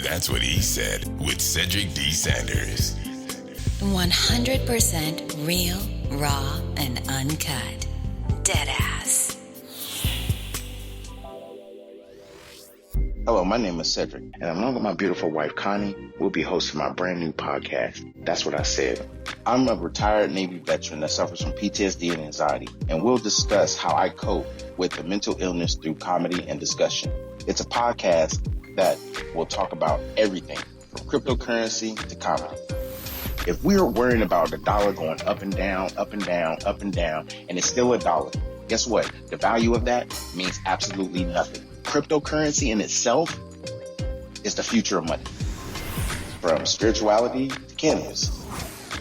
That's what he said with Cedric D. Sanders. 100% real, raw, and uncut. Deadass. Hello, my name is Cedric, and along with my beautiful wife, Connie, we'll be hosting my brand new podcast, That's What I Said. I'm a retired Navy veteran that suffers from PTSD and anxiety, and we'll discuss how I cope with the mental illness through comedy and discussion. It's a podcast that will talk about everything from cryptocurrency to comedy. If we're worrying about the dollar going up and down, up and down, up and down, and it's still a dollar, guess what? The value of that means absolutely nothing. Cryptocurrency in itself is the future of money. From spirituality to cannabis.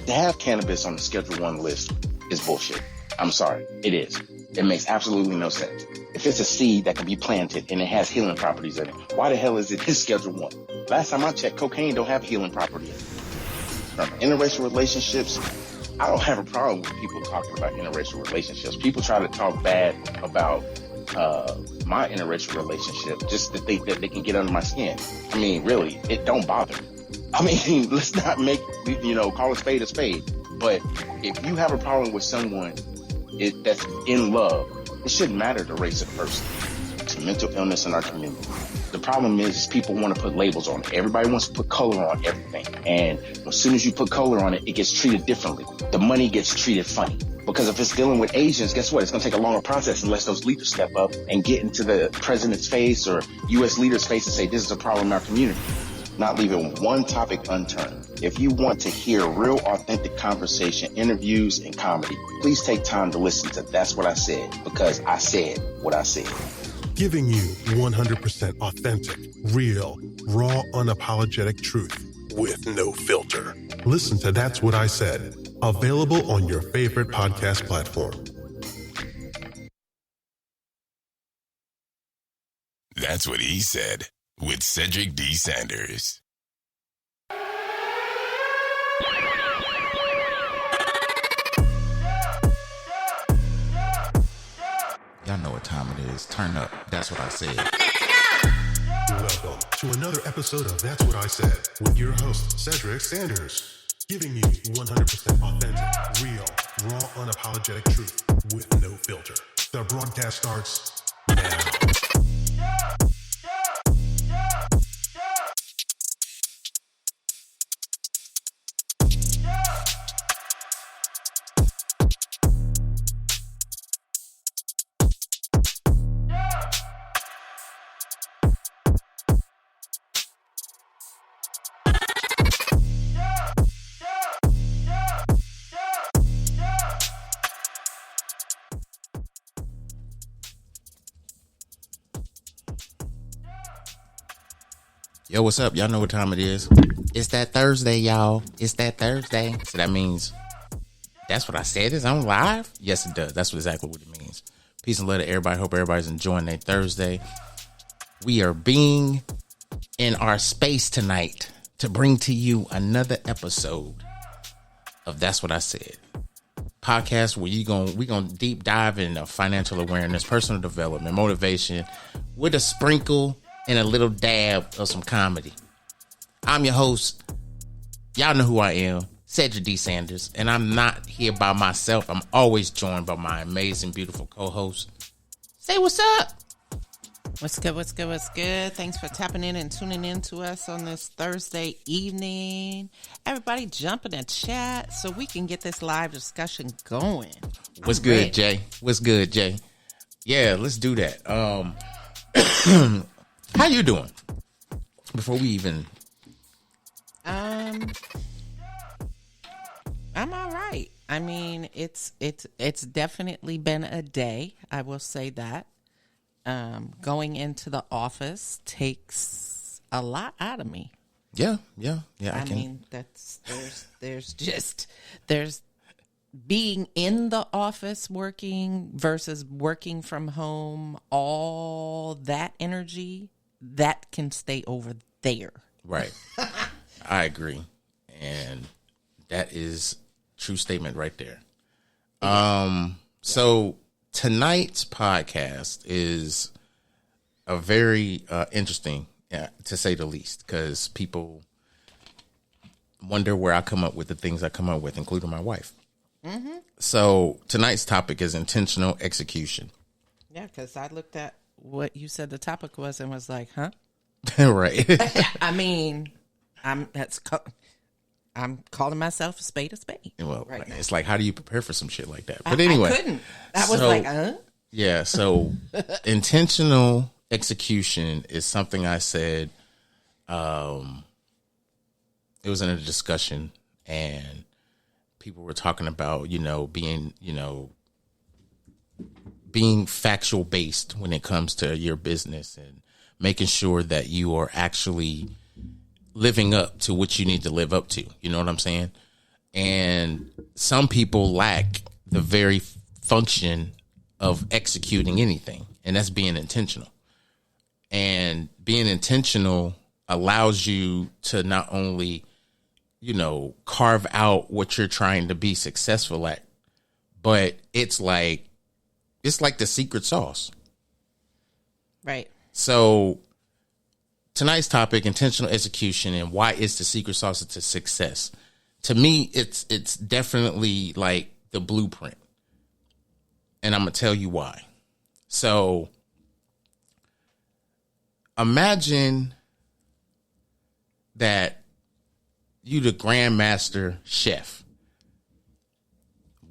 To have cannabis on the Schedule 1 list is bullshit. I'm sorry, it is. It makes absolutely no sense. If it's a seed that can be planted and it has healing properties in it, why the hell is it in Schedule 1? Last time I checked, cocaine don't have healing property in it. From interracial relationships, I don't have a problem with people talking about interracial relationships. People try to talk bad about my interracial relationship just to think that they can get under my skin. I mean, really, it don't bother me. I mean, let's not make, call a spade a spade. But if you have a problem with someone that's in love, it shouldn't matter the race of the person. It's mental illness in our community. The problem is people want to put labels on it. Everybody wants to put color on everything. And as soon as you put color on it, it gets treated differently. The money gets treated funny. Because if it's dealing with Asians, guess what? It's going to take a longer process unless those leaders step up and get into the president's face or U.S. leaders' face and say, this is a problem in our community. Not leaving one topic unturned. If you want to hear real, authentic conversation, interviews, and comedy, please take time to listen to That's What I Said, because I said what I said. Giving you 100% authentic, real, raw, unapologetic truth with no filter. Listen to That's What I Said. Available on your favorite podcast platform. That's what he said with Cedric D. Sanders. Y'all know what time it is. Turn up. That's what I said. Welcome to another episode of That's What I Said with your host, Cedric Sanders. Giving you 100% authentic, real, raw, unapologetic truth with no filter. The broadcast starts now. Yo, what's up? Y'all know what time it is. It's that Thursday, y'all. It's that Thursday. So that means That's What I Said is on live? Yes, it does. That's exactly what it means. Peace and love to everybody. Hope everybody's enjoying their Thursday. We are being in our space tonight to bring to you another episode of That's What I Said. Podcast where we gonna deep dive into financial awareness, personal development, motivation, with a sprinkle and a little dab of some comedy. I'm your host. Y'all know who I am, Cedric D. Sanders, and I'm not here by myself. I'm always joined by my amazing, beautiful co-host. Say what's up. What's good, what's good, what's good? Thanks for tapping in and tuning in to us on this Thursday evening. Everybody jump in the chat so we can get this live discussion going. What's good, Jay? What's good, Jay? Yeah, let's do that. How you doing? Before we even... I'm all right. I mean, it's definitely been a day. I will say that. Going into the office takes a lot out of me. Yeah. I mean, there's being in the office working versus working from home. All that energy that can stay over there. Right. I agree. And that is true statement right there. So tonight's podcast is a very interesting Yeah, to say the least, because people wonder where I come up with the things I come up with, including my wife. Mm-hmm. So tonight's topic is intentional execution. Yeah, because I looked at what you said the topic was and was like, huh? Right. I mean, I'm calling myself a spade. Well, right now. it's like, how do you prepare for some shit like that? But anyway. I couldn't. I was like, huh? Yeah, so intentional execution is something I said. It was in a discussion, and people were talking about, being factual based when it comes to your business and making sure that you are actually living up to what you need to live up to. You know what I'm saying? And some people lack the very function of executing anything, and that's being intentional. And being intentional allows you to not only, carve out what you're trying to be successful at, but it's like the secret sauce. Right. So tonight's topic, intentional execution, and why it's the secret sauce to success. To me, it's definitely like the blueprint. And I'm going to tell you why. So imagine that you the grandmaster chef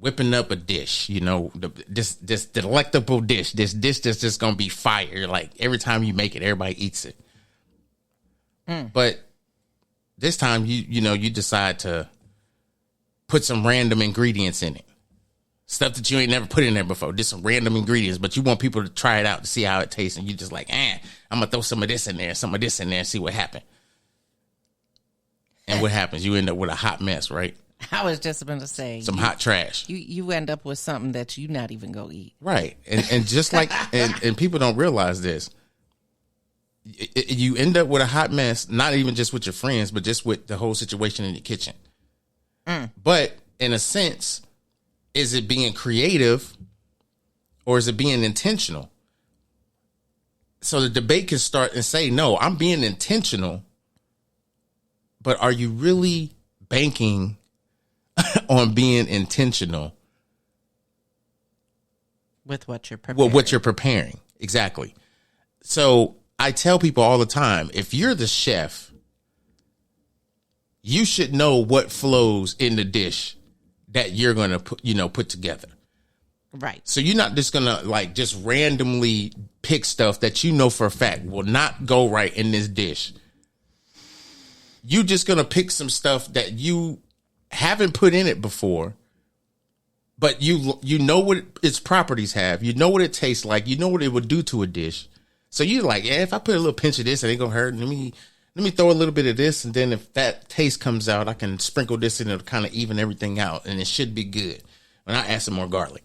whipping up a dish, this delectable dish, this dish that's just going to be fire. Like every time you make it, everybody eats it. But this time you decide to put some random ingredients in it. Stuff that you ain't never put in there before. Just some random ingredients, but you want people to try it out to see how it tastes. And you just like, I'm going to throw some of this in there, some of this in there and see what happens. And what happens? You end up with a hot mess, right? I was just about to say. Some hot trash. You end up with something that you not even go eat. Right. And just like, and people don't realize this. You end up with a hot mess, not even just with your friends, but just with the whole situation in your kitchen. But in a sense, is it being creative or is it being intentional? So the debate can start and say, no, I'm being intentional, but are you really banking on being intentional with what you're preparing? Well, what you're preparing. Exactly. So I tell people all the time, if you're the chef, you should know what flows in the dish that you're going to put together. Right. So you're not just going to just randomly pick stuff that you know for a fact will not go right in this dish. You just going to pick some stuff that you haven't put in it before, but you know what its properties have. You know what it tastes like. You know what it would do to a dish. So you're like, yeah, if I put a little pinch of this, it ain't going to hurt. Let me throw a little bit of this, and then if that taste comes out, I can sprinkle this in, it'll kind of even everything out, and it should be good. And I add some more garlic.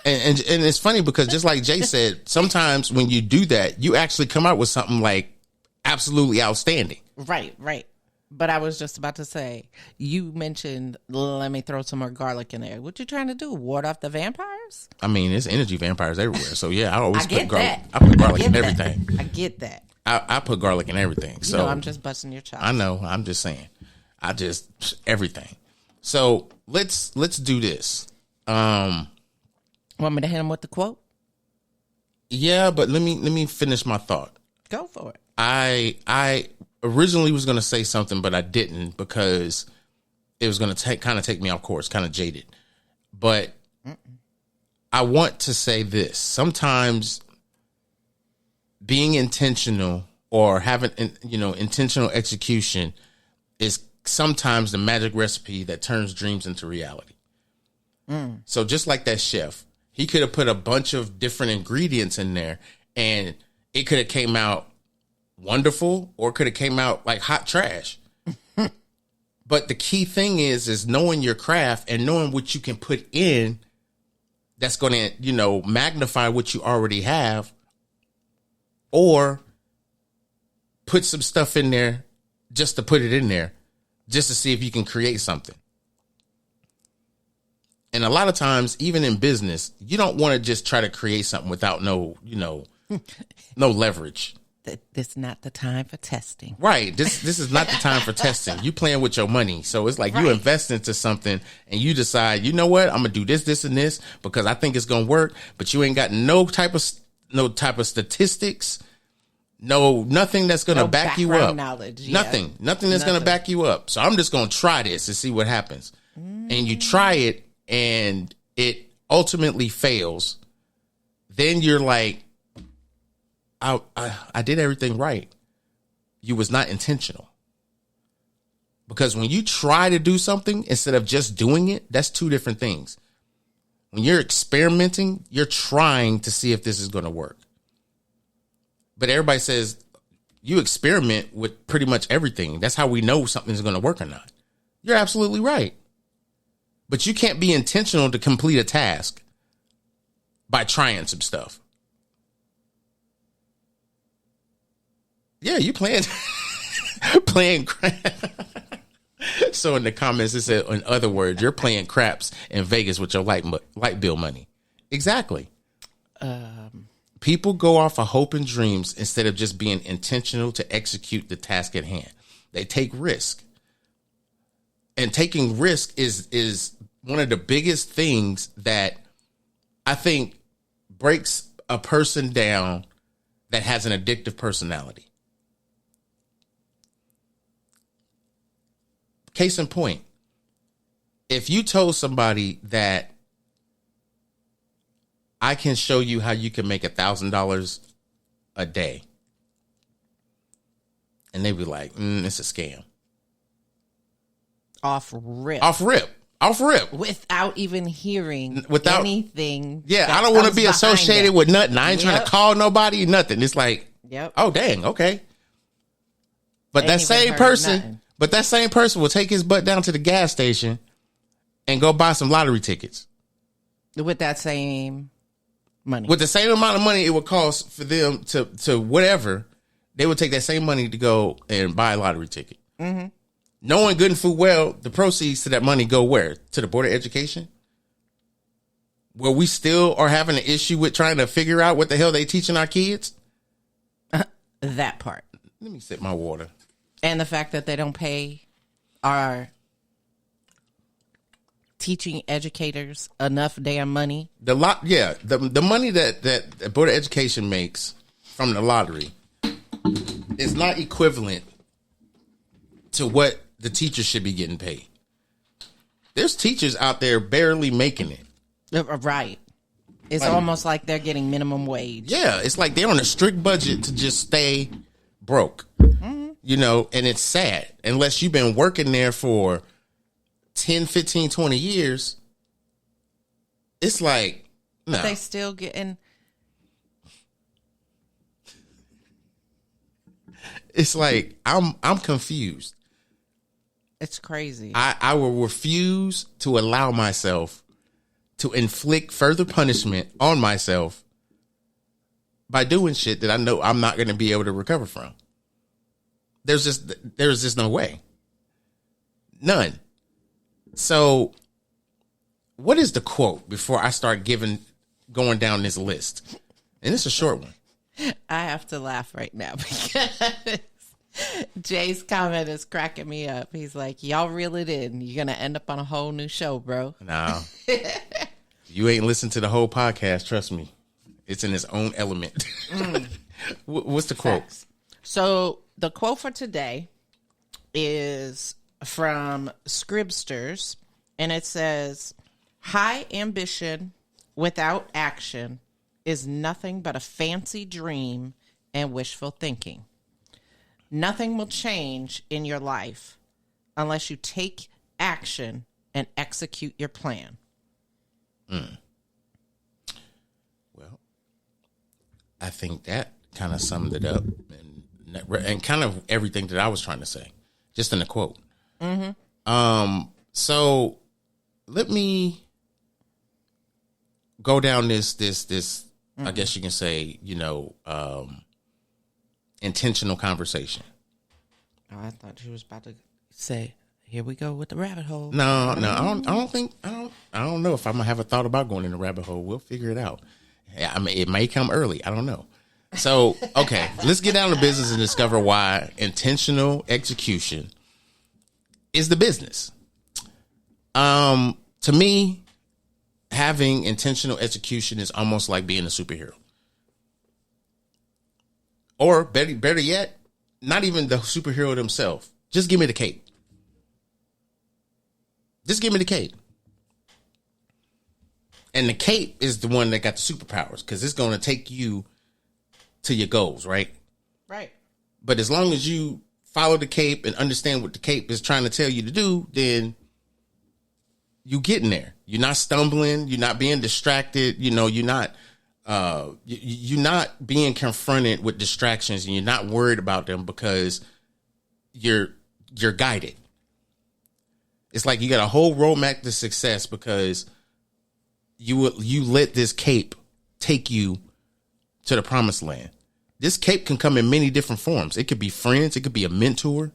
And it's funny because just like Jay said, sometimes when you do that, you actually come out with something like absolutely outstanding. Right. But I was just about to say, you mentioned, let me throw some more garlic in there. What you trying to do? Ward off the vampires? I mean, there's energy vampires everywhere. So yeah, I always put garlic. That. I put garlic in everything. I get that. I put garlic in everything. So I'm just busting your chops. I know. I'm just saying. Everything. So let's do this. Want me to hit him with the quote? Yeah, but let me finish my thought. Go for it. I originally was going to say something, but I didn't because it was going to kind of take me off course, kind of jaded. But I want to say this. Sometimes being intentional or having, intentional execution is sometimes the magic recipe that turns dreams into reality. So just like that chef, he could have put a bunch of different ingredients in there and it could have came out wonderful or could have came out like hot trash. But the key thing is knowing your craft and knowing what you can put in that's going to, magnify what you already have, or put some stuff in there just to put it in there, just to see if you can create something. And a lot of times, even in business, you don't want to just try to create something without no leverage. This is not the time for testing. Right. This is not the time for testing. You playing with your money. So it's like you invest into something and you decide, you know what, I'm gonna do this, this, and this because I think it's gonna work, but you ain't got no type of statistics, nothing that's gonna back you up. Knowledge, Nothing that's gonna back you up. So I'm just gonna try this and see what happens. And you try it and it ultimately fails. Then you're like, I did everything right. You was not intentional. Because when you try to do something instead of just doing it, that's two different things. When you're experimenting, you're trying to see if this is going to work. But everybody says you experiment with pretty much everything. That's how we know something's going to work or not. You're absolutely right. But you can't be intentional to complete a task by trying some stuff. Yeah, you playing crap. So in the comments, it said, in other words, you're playing craps in Vegas with your light bill money. Exactly. People go off of hope and dreams instead of just being intentional to execute the task at hand. They take risk. And taking risk is one of the biggest things that I think breaks a person down that has an addictive personality. Case in point, if you told somebody that I can show you how you can make $1,000 a day, and they be like, it's a scam. Off rip. Without even hearing anything. Yeah, I don't want to be associated with nothing. I ain't trying to call nobody, nothing. It's like, oh, dang, okay. But that same person will take his butt down to the gas station and go buy some lottery tickets. With that same money. With the same amount of money it would cost for them to whatever, they would take that same money to go and buy a lottery ticket. Mm-hmm. Knowing good and full well, the proceeds to that money go where? To the Board of Education? Where we still are having an issue with trying to figure out what the hell they teaching our kids? That part. Let me sip my water. And the fact that they don't pay our teaching educators enough damn money. The money that the Board of Education makes from the lottery is not equivalent to what the teachers should be getting paid. There's teachers out there barely making it. Right. It's almost like they're getting minimum wage. Yeah, it's like they're on a strict budget to just stay broke. Mm-hmm. You know, and it's sad. Unless you've been working there for 10, 15, 20 years, it's like, no. But they still getting... It's like, I'm confused. It's crazy. I will refuse to allow myself to inflict further punishment on myself by doing shit that I know I'm not going to be able to recover from. There's just no way. None. So what is the quote before I start going down this list? And it's a short one. I have to laugh right now because Jay's comment is cracking me up. He's like, y'all reel it in. You're going to end up on a whole new show, bro. No. You ain't listened to the whole podcast. Trust me. It's in its own element. What's the quote? Facts. So the quote for today is from Scribsters, and it says, high ambition without action is nothing but a fancy dream and wishful thinking. Nothing will change in your life unless you take action and execute your plan. Well, I think that kind of summed it up and kind of everything that I was trying to say, just in a quote. Mm-hmm. So let me go down this, mm-hmm. I guess you can say, intentional conversation. Oh, I thought she was about to say, here we go with the rabbit hole. No, I don't know if I'm gonna have a thought about going in the rabbit hole. We'll figure it out. I mean, it may come early. I don't know. So, okay, let's get down to business and discover why intentional execution is the business. To me, having intentional execution is almost like being a superhero. Or better yet, not even the superhero themselves. Just give me the cape. Just give me the cape. And the cape is the one that got the superpowers because it's going to take you to your goals, right? Right. But as long as you follow the cape and understand what the cape is trying to tell you to do, then you getting there. You're not stumbling. You're not being distracted. You know, you're not being confronted with distractions, and you're not worried about them because you're guided. It's like you got a whole roadmap to success because you let this cape take you to the promised land. This cape can come in many different forms. It could be friends. It could be a mentor.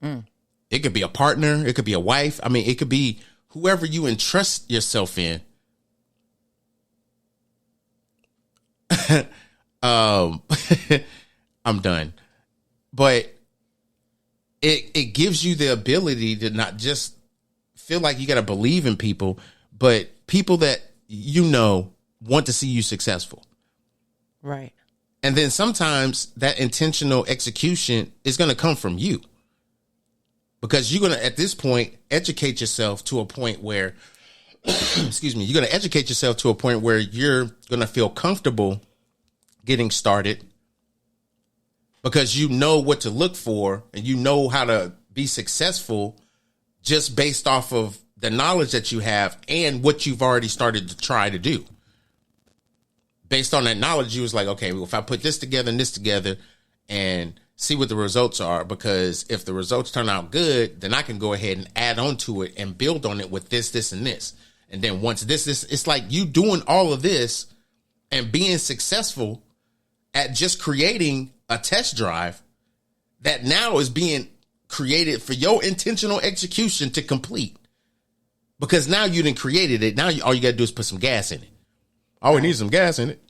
It could be a partner. It could be a wife. I mean, it could be whoever you entrust yourself in. I'm done. But it gives you the ability to not just feel like you got to believe in people, but people that you know want to see you successful. Right. And then sometimes that intentional execution is going to come from you. Because you're going to, at this point, educate yourself to a point where, excuse me, you're going to educate yourself to a point where you're going to feel comfortable getting started because you know what to look for and you know how to be successful just based off of the knowledge that you have and what you've already started to try to do. Based on that knowledge, you was like, okay, well, if I put this together and this together and see what the results are, because if the results turn out good, then I can go ahead and add on to it and build on it with this, this, and this. And then once this, it's like you doing all of this and being successful at just creating a test drive that now is being created for your intentional execution to complete. Because now you done created it. Now all you got to do is put some gas in it. Oh, we need some gas in it.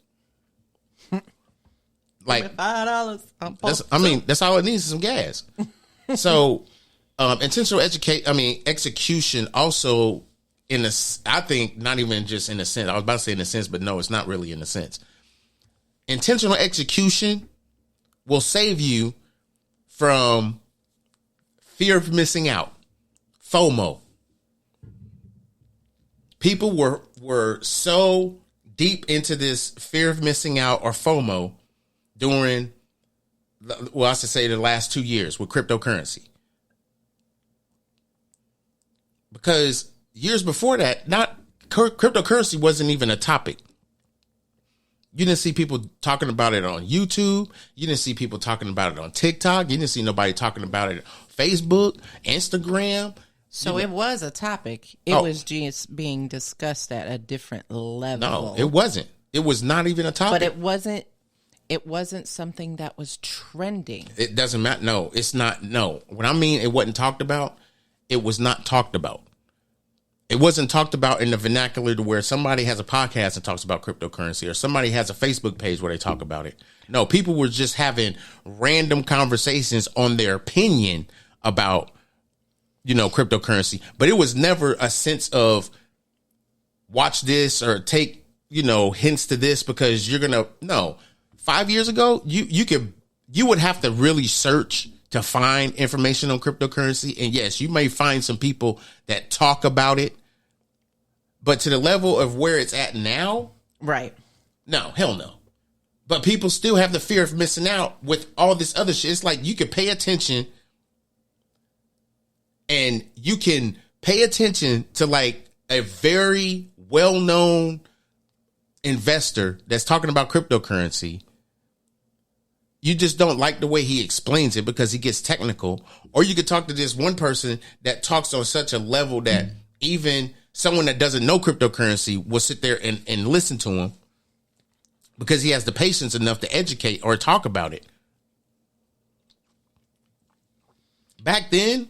Like $5. That's all it needs is some gas. So, intentional execution also I think not even just in a sense. I was about to say in a sense, but no, it's not really in a sense. Intentional execution will save you from fear of missing out, FOMO. People were so deep into this fear of missing out or FOMO during, well, I should say the last 2 years with cryptocurrency. Because years before that, cryptocurrency wasn't even a topic. You didn't see people talking about it on YouTube. You didn't see people talking about it on TikTok. You didn't see nobody talking about it on Facebook, Instagram. So it was a topic. It was just being discussed at a different level. No, it wasn't. It was not even a topic. But it wasn't something that was trending. It doesn't matter. No, it's not. No. When I mean it wasn't talked about, it was not talked about. It wasn't talked about in the vernacular to where somebody has a podcast and talks about cryptocurrency or somebody has a Facebook page where they talk about it. No, people were just having random conversations on their opinion about, cryptocurrency. But it was never a sense of watch this or take, hints to this because you're going to, no. 5 years ago, you would have to really search to find information on cryptocurrency. And yes, you may find some people that talk about it, but to the level of where it's at now, right? No, hell no. But people still have the fear of missing out with all this other shit. It's like you can pay attention and you can pay attention to like a very well-known investor that's talking about cryptocurrency. You just don't like the way he explains it because he gets technical. Or you could talk to this one person that talks on such a level that even someone that doesn't know cryptocurrency will sit there and listen to him because he has the patience enough to educate or talk about it. Back then,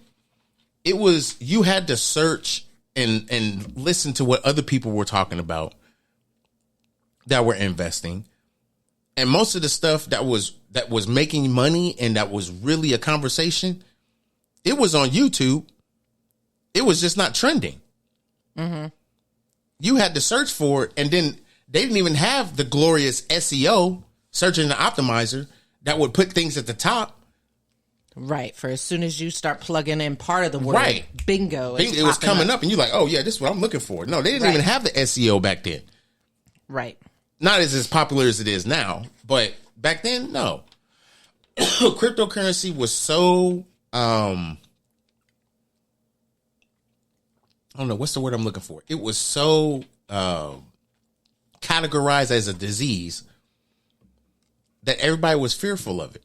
it was you had to search and listen to what other people were talking about that were investing. And most of the stuff that was making money and that was really a conversation, it was on YouTube. It was just not trending. Mm-hmm. You had to search for it, and then they didn't even have the glorious SEO, search engine optimizer, that would put things at the top. Right. For as soon as you start plugging in part of the word, right. bingo. It was coming up and you're like, oh, yeah, this is what I'm looking for. No, they didn't even have the SEO back then. Right. Not as popular as it is now, but back then, no. Cryptocurrency was so, I don't know, what's the word I'm looking for? It was so categorized as a disease that everybody was fearful of it.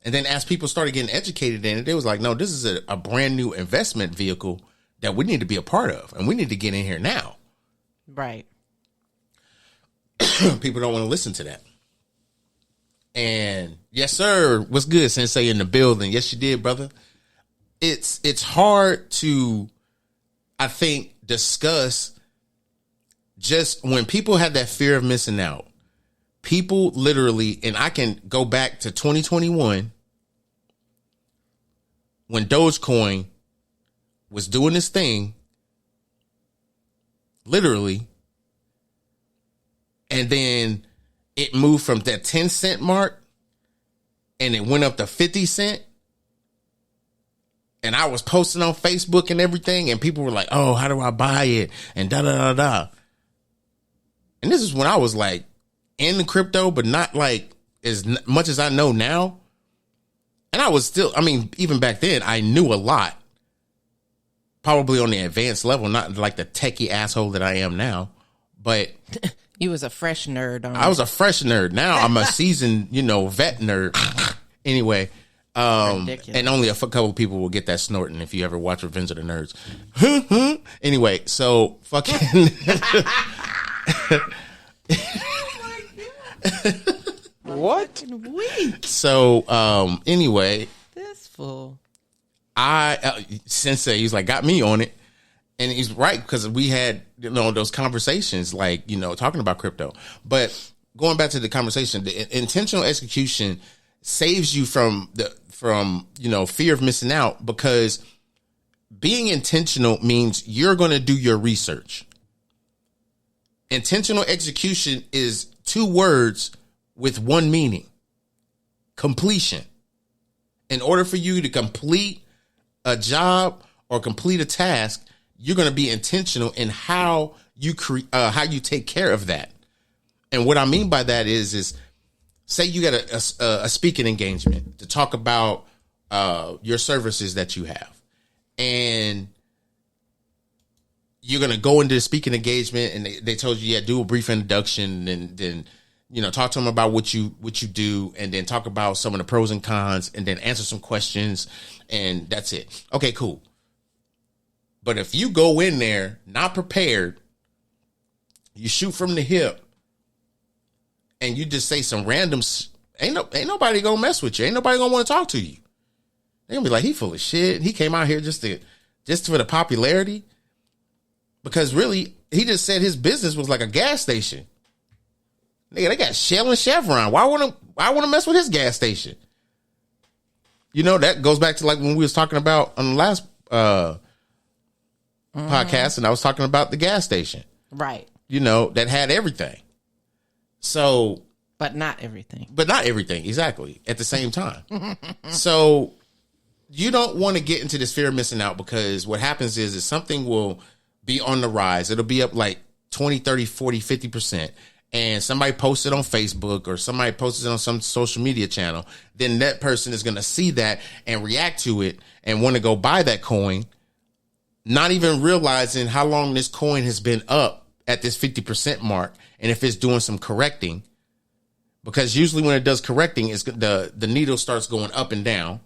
And then as people started getting educated in it, they was like, no, this is a brand new investment vehicle that we need to be a part of. And we need to get in here now. Right. People don't want to listen to that. And yes, sir. What's good, Sensei in the building? Yes, you did, brother. It's hard to, I think, discuss just when people have that fear of missing out. People literally, and I can go back to 2021 when Dogecoin was doing this thing, literally, and then it moved from that 10-cent mark and it went up to 50 cents. And I was posting on Facebook and everything, and people were like, oh, how do I buy it? And da-da-da-da. And this is when I was like in the crypto, but not like as much as I know now. And I was still, I mean, even back then, I knew a lot. Probably on the advanced level, not like the techie asshole that I am now. But you was a fresh nerd. I was a fresh nerd. Now I'm a seasoned, vet nerd. Anyway, and only a couple of people will get that snorting if you ever watch Revenge of the Nerds. Anyway, so fucking... What? So, anyway, this fool. Sensei, he's like, got me on it. And he's right, because we had, those conversations, like, talking about crypto. But going back to the conversation, the intentional execution saves you from fear of missing out, because being intentional means you're going to do your research. Intentional execution is 2 words with one meaning: completion. In order for you to complete a job or complete a task, you're going to be intentional in how you take care of that. And what I mean by that is say you got a speaking engagement to talk about your services that you have, and you're going to go into the speaking engagement, and they told you, do a brief introduction, and then, talk to them about what you do, and then talk about some of the pros and cons, and then answer some questions, and that's it. Okay, cool. But if you go in there not prepared, you shoot from the hip, and you just say some random, ain't nobody gonna mess with you. Ain't nobody gonna want to talk to you. They're gonna be like, he full of shit. He came out here just for the popularity. Because really, he just said his business was like a gas station. Nigga, they got Shell and Chevron. Why want to mess with his gas station? That goes back to like when we was talking about on the last podcast, and I was talking about the gas station. Right. That had everything. So. But not everything. Exactly. At the same time. So you don't want to get into this fear of missing out, because what happens is something will be on the rise. It'll be up like 20, 30, 40, 50%. And somebody posts it on Facebook, or somebody posts it on some social media channel. Then that person is going to see that and react to it and want to go buy that coin, not even realizing how long this coin has been up at this 50% mark. And if it's doing some correcting, because usually when it does correcting, it's the needle starts going up and down.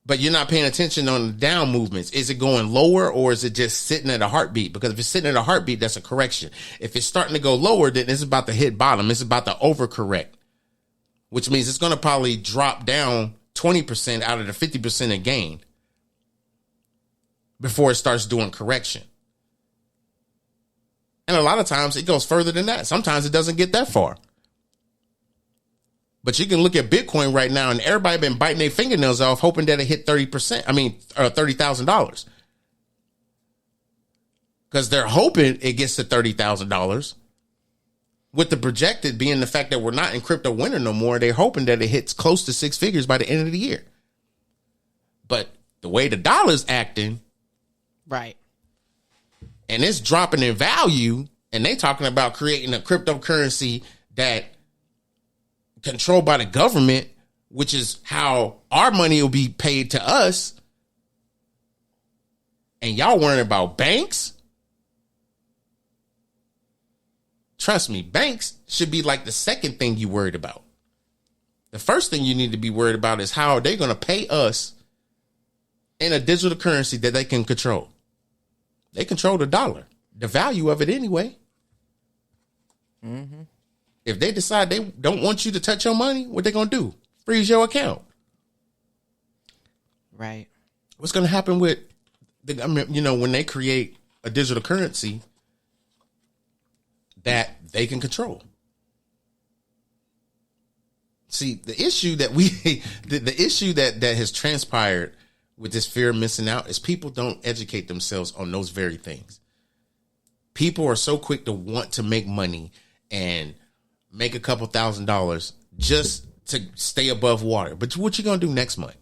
But you're not paying attention on the down movements. Is it going lower, or is it just sitting at a heartbeat? Because if it's sitting at a heartbeat, that's a correction. If it's starting to go lower, then it's about to hit bottom. It's about to overcorrect, which means it's going to probably drop down 20% out of the 50% it gained before it starts doing correction. And a lot of times it goes further than that. Sometimes it doesn't get that far. But you can look at Bitcoin right now, and everybody been biting their fingernails off, hoping that it hit 30%. I mean, $30,000. Because they're hoping it gets to $30,000. With the projected being the fact that we're not in crypto winter no more, they're hoping that it hits close to 6 figures by the end of the year. But the way the dollar's acting, right, and it's dropping in value, and they talking about creating a cryptocurrency that controlled by the government, which is how our money will be paid to us. And y'all worrying about banks? Trust me, banks should be like the second thing you worried about. The first thing you need to be worried about is how are they going to pay us in a digital currency that they can control. They control the dollar, the value of it anyway. Mm-hmm. If they decide they don't want you to touch your money, what they going to do? Freeze your account. Right. What's going to happen with, when they create a digital currency that they can control? See, the issue that the issue that has transpired with this fear of missing out is people don't educate themselves on those very things. People are so quick to want to make money and make a couple $1,000s just to stay above water. But what you gonna do next month?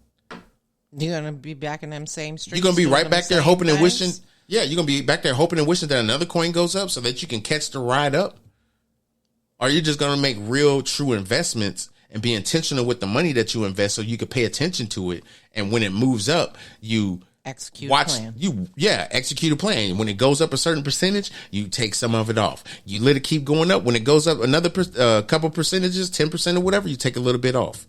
You're gonna be back in them same streets. You're gonna be right back there hoping and wishing. Things? Yeah, you're gonna be back there hoping and wishing that another coin goes up so that you can catch the ride up. Or you're just gonna make real, true investments and be intentional with the money that you invest so you can pay attention to it. And when it moves up, you execute watch a plan. Execute a plan. When it goes up a certain percentage, you take some of it off. You let it keep going up. When it goes up another couple percentages, 10% or whatever, you take a little bit off.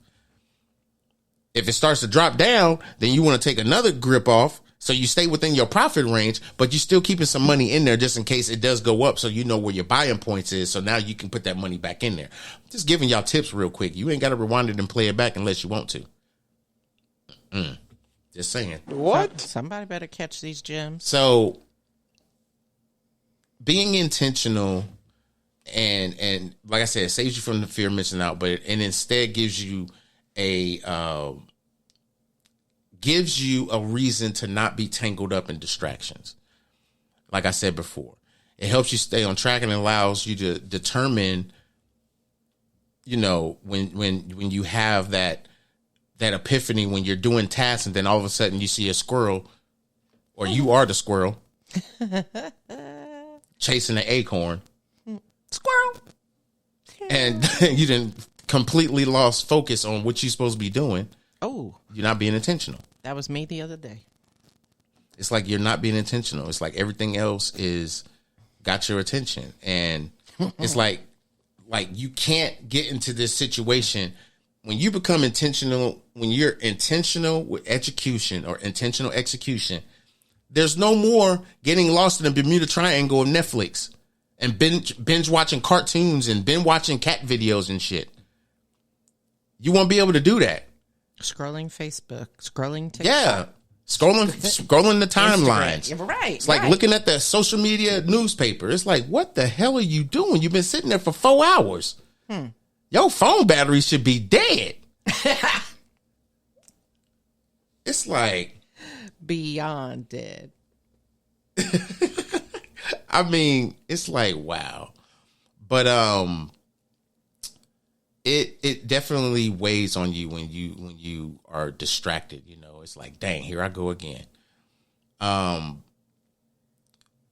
If it starts to drop down, then you want to take another grip off. So you stay within your profit range, but you're still keeping some money in there just in case it does go up. So you know where your buying points is. So now you can put that money back in there. Just giving y'all tips real quick. You ain't got to rewind it and play it back unless you want to. Just saying. What? Somebody better catch these gems. So being intentional and like I said, it saves you from the fear of missing out, but and instead gives you a reason to not be tangled up in distractions. Like I said before, it helps you stay on track and allows you to determine, when you have that epiphany when you're doing tasks and then all of a sudden you see a squirrel or you are the squirrel chasing an acorn. Squirrel. And you didn't completely lost focus on what you're supposed to be doing. Oh, you're not being intentional. That was me the other day. It's like you're not being intentional. It's like everything else is got your attention. And it's like you can't get into this situation when you become intentional, when you're intentional with execution or intentional execution. There's no more getting lost in the Bermuda Triangle of Netflix and binge watching cartoons and binge watching cat videos and shit. You won't be able to do that. Scrolling Facebook, scrolling TikTok. Yeah. Scrolling the timelines. Right. It's like looking at the social media newspaper. It's like, what the hell are you doing? You've been sitting there for 4 hours. Your phone battery should be dead. It's like beyond dead. I mean, it's like, wow. But it definitely weighs on you when you are distracted. It's like, dang, here I go again.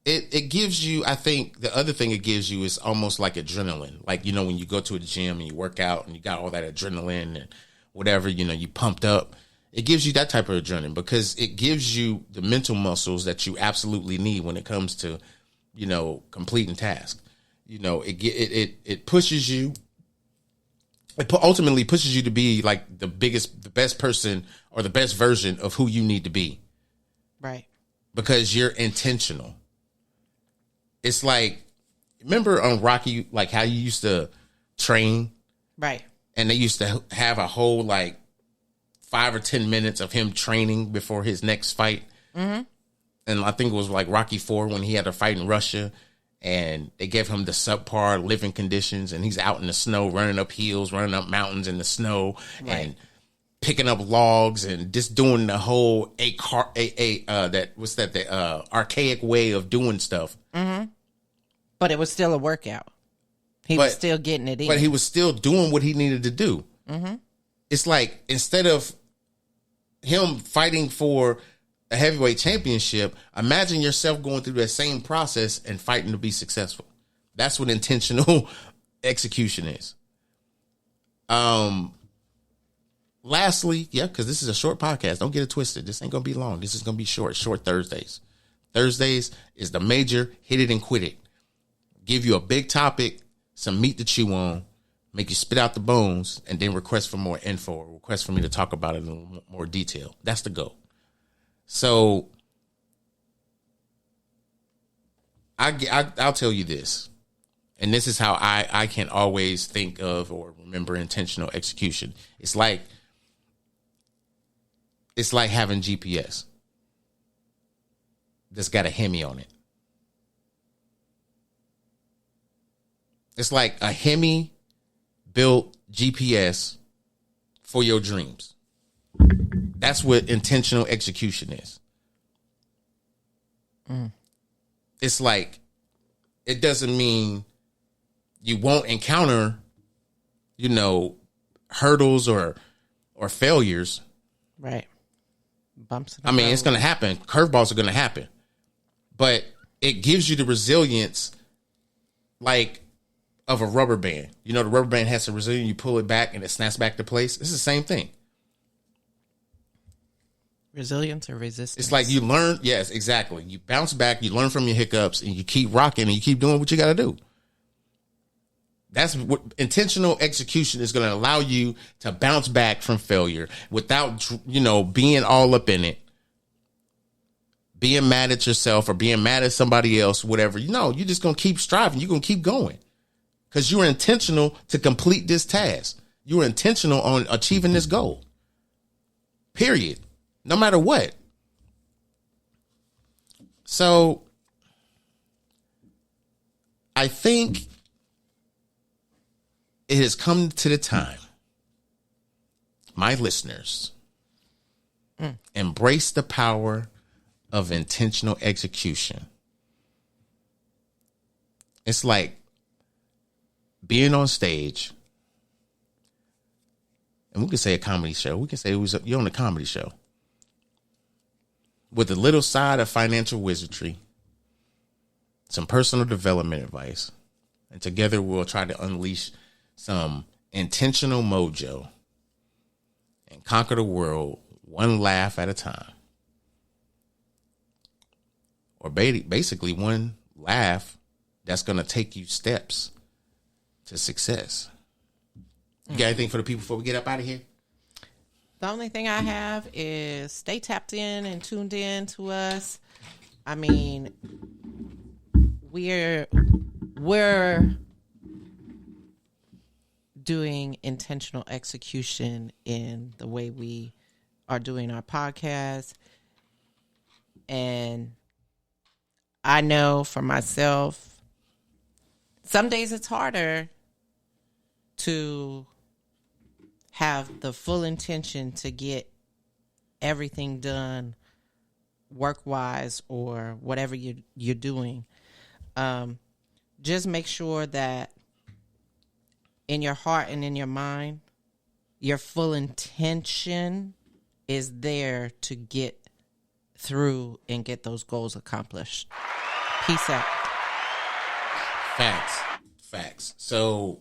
It gives you, I think the other thing it gives you is almost like adrenaline. Like, when you go to a gym and you work out and you got all that adrenaline and whatever, you pumped up. It gives you that type of adrenaline because it gives you the mental muscles that you absolutely need when it comes to, completing tasks. It pushes you. It ultimately pushes you to be like the best person or the best version of who you need to be. Right. Because you're intentional. It's like, remember on Rocky, like how you used to train? Right. And they used to have a whole 5 or 10 minutes of him training before his next fight. Mm-hmm. And I think it was like Rocky IV when he had a fight in Russia. and they gave him the subpar living conditions, and he's out in the snow, running up hills, running up mountains in the snow, and picking up logs, and just doing the whole archaic way of doing stuff. Mm-hmm. But it was still a workout. He was still getting it in. But he was still doing what he needed to do. Mm-hmm. It's like, instead of him fighting for a heavyweight championship, imagine yourself going through that same process and fighting to be successful. That's what intentional execution is. Lastly, because this is a short podcast. Don't get it twisted. This ain't going to be long. This is going to be short Thursdays. Thursdays is the major hit it and quit it. Give you a big topic, some meat to chew on, make you spit out the bones, and then request for more info or request for me to talk about it in a little more detail. That's the goal. So I'll tell you this, and this is how I can always think of or remember intentional execution. It's like having GPS that's got a Hemi on it. It's like a Hemi built GPS for your dreams. That's what intentional execution is. It's like, it doesn't mean you won't encounter, hurdles or failures. Right. Bumps. I mean, it's going to happen. Curveballs are going to happen. But it gives you the resilience, like, of a rubber band. The rubber band has some resilience. You pull it back and it snaps back to place. It's the same thing. Resilience or resistance? It's like you learn. Yes, exactly. You bounce back, you learn from your hiccups, and you keep rocking and you keep doing what you got to do. That's what intentional execution is going to allow you to bounce back from failure without, being all up in it, being mad at yourself or being mad at somebody else, whatever. You're just going to keep striving. You're going to keep going because you were intentional to complete this task. You were intentional on achieving this goal. Period. No matter what. So I think it has come to the time, my listeners, embrace the power of intentional execution. It's like being on stage, and we can say a comedy show. We can say you're on a comedy show with a little side of financial wizardry, some personal development advice, and together we'll try to unleash some intentional mojo and conquer the world one laugh at a time. Or basically one laugh that's going to take you steps to success. You got anything for the people before we get up out of here? The only thing I have is stay tapped in and tuned in to us. I mean, we're doing intentional execution in the way we are doing our podcast. And I know for myself, some days it's harder to have the full intention to get everything done work-wise or whatever you're doing. Just make sure that in your heart and in your mind, your full intention is there to get through and get those goals accomplished. Peace out. Facts. So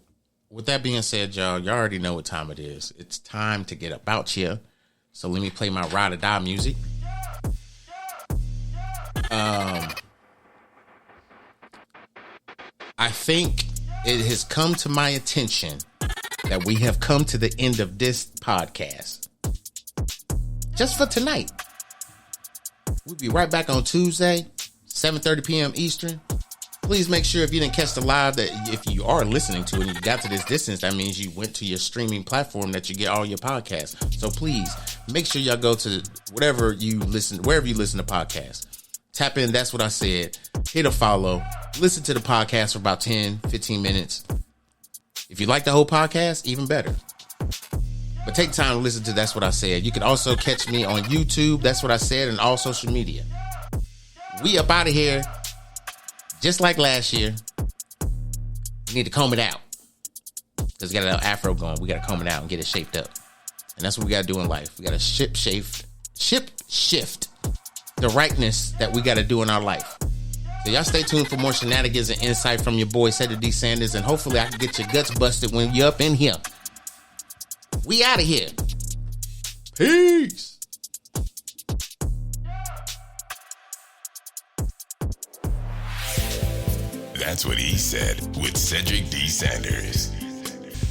with that being said, y'all already know what time it is. It's time to get about here. So let me play my ride or die music. I think it has come to my attention that we have come to the end of this podcast. Just for tonight. We'll be right back on Tuesday, 7:30 p.m. Eastern. Please make sure if you didn't catch the live that if you are listening to it and you got to this distance, that means you went to your streaming platform that you get all your podcasts. So please make sure y'all go to wherever you listen to podcasts. Tap in, That's What I Said. Hit a follow. Listen to the podcast for about 10, 15 minutes. If you like the whole podcast, even better. But take time to listen to That's What I Said. You can also catch me on YouTube, That's What I Said, and all social media. We up out of here. Just like last year. We need to comb it out. Because we got a little afro going. We got to comb it out and get it shaped up. And that's what we got to do in life. We got to shift the rightness that we got to do in our life. So y'all stay tuned for more shenanigans and insight from your boy, Cedric D. Sanders. And hopefully I can get your guts busted when you're up in here. We out of here. Peace. That's What He Said with Cedric D. Sanders.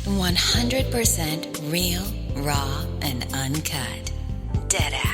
100% real, raw, and uncut. Deadass.